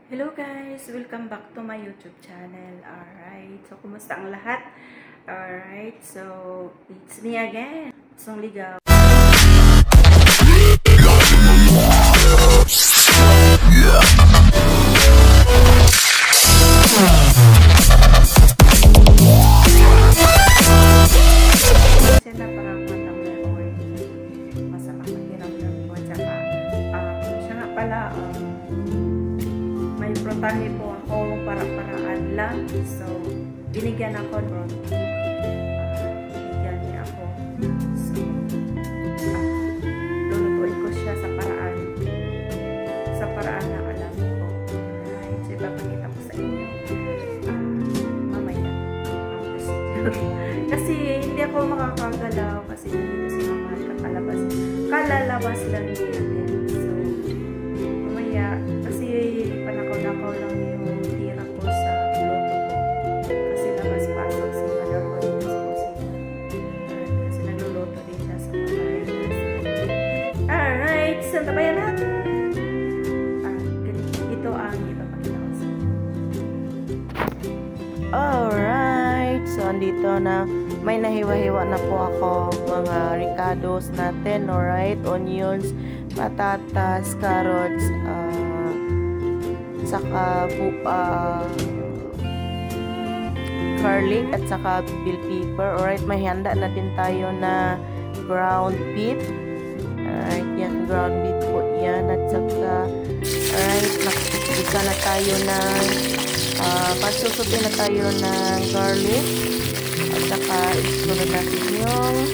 Hello guys! Welcome back to my YouTube channel. Alright, so kumusta ang lahat? Alright, so it's me again. Song Ligaw. Prontahe po ako para-paraan lang. So, binigyan ako bro. Binigyan niya ako. So, lulutuin ko siya sa paraan. Sa paraan na alam ko. Alright. So, ipapakita ko sa inyo. Mamaya. Kasi, hindi ako makakagalaw. Kasi, dito si mama kakalabas. Kalalabas lang niya. So, mamaya. Kasi, panakaw-nakaw lang yung tira ko sa loto ko. Kasi labas-pasok si Madam Juanita sa kusina. Kasi nagluluto din siya sa mga Alright, so tabayan natin. Ito ang ipapakita ko sa inyo. Alright, so andito na. May nahiwa-hiwa na po ako mga ricados natin. Alright, onions, patatas, carrots, saka garlic at saka bell pepper. Alright, may handa na din tayo na ground beef. Alright, yan, ground beef po yan. At saka, alright, nakikita na tayo ng pagsusutin na tayo ng garlic. At saka, isunod natin yung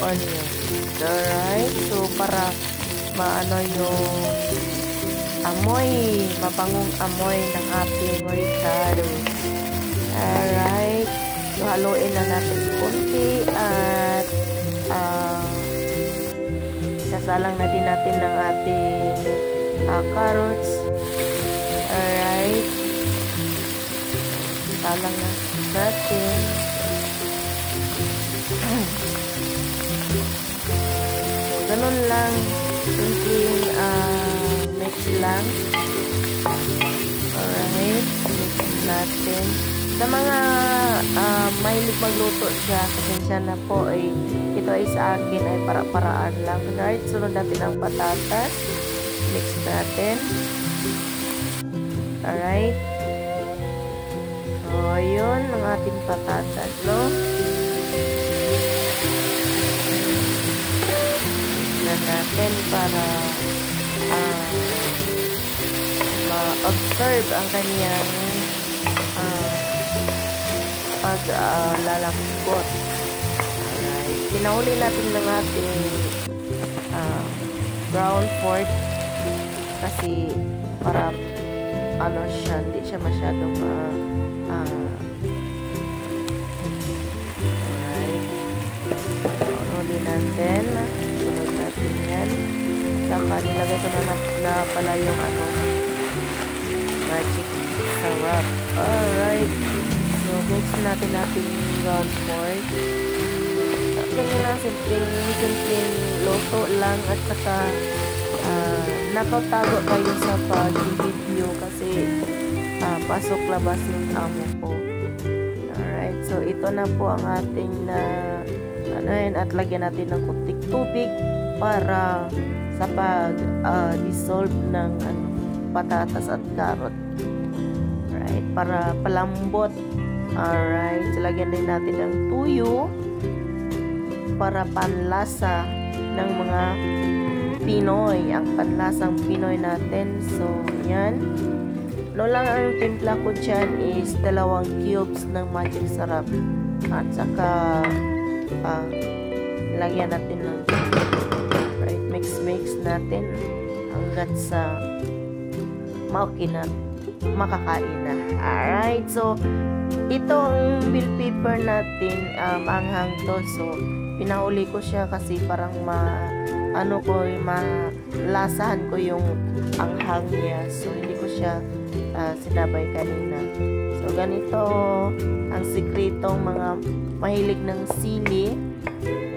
onion. Alright, so para maano yung amoy, mabangong amoy ng ating ricado. Alright. So, haluin na natin konti at sasalang na din natin ng ating carrots. Alright. Salang na natin. So, ganun lang. Simpleng mix lang. Alright. Mix natin. Sa mga mahilig magluto siya, pasensya na po ay ito ay sa akin ay para-paraan lang. Alright. Sunod natin ang patatas. Mix natin. Alright. So, yun ang ating patatas, no? Natin para ma-observe ang kanyang paglalambot. Alright. Pinahuli natin ng ating brown pork kasi para ano siya, hindi siya masyadong alright. Pinahuli natin. Yan. Saka nilagay ko na pala yung magic syrup. Alright. So, mix natin ground pork. Ganyan lang, simpleng loto lang at saka nakatago kayo sa pag-video kasi pasok labas yung amo ko. Alright. So, ito na po ang ating at lagyan natin ng kunting tubig para sa pag-dissolve ng patatas at carrot. Alright, para palambot. Alright, so lagyan din natin ng tuyo para panlasa ng mga Pinoy. Ang panlasang Pinoy natin. So, yan. No lang ang timpla ko dyan is 2 cubes ng magic syrup. At saka lagyan natin ng mix natin hanggat sa makakain na. Alright, so itong bell pepper natin anghang to. So pinahuli ko siya kasi parang malasahan ko yung anghang niya. So hindi ko siya sinabay kanina. So ganito ang sikretong mga mahilig ng sili.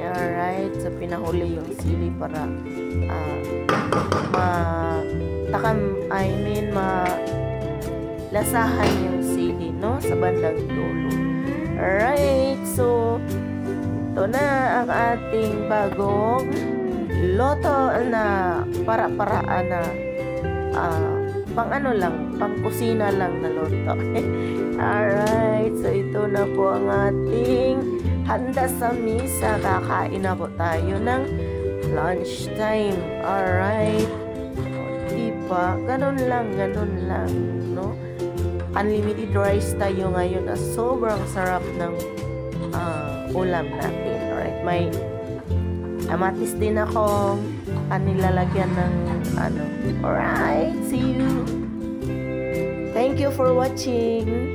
Alright, so pinahuli yung sili para I mean, lasahan yung sili, no? Sa bandang dulo. Alright, so, ito na ang ating bagong loto na para-paraan na pang ano lang, pang kusina lang na loto. Alright, so ito na po ang ating handa sa misa. Kakain na po tayo ng lunch time. Alright, diba? Ganun lang, no? Unlimited rice tayo ngayon na sobrang sarap ng ulam natin. Alright, may amatis din akong nilalagyan ng ano. Alright, see you. Thank you for watching.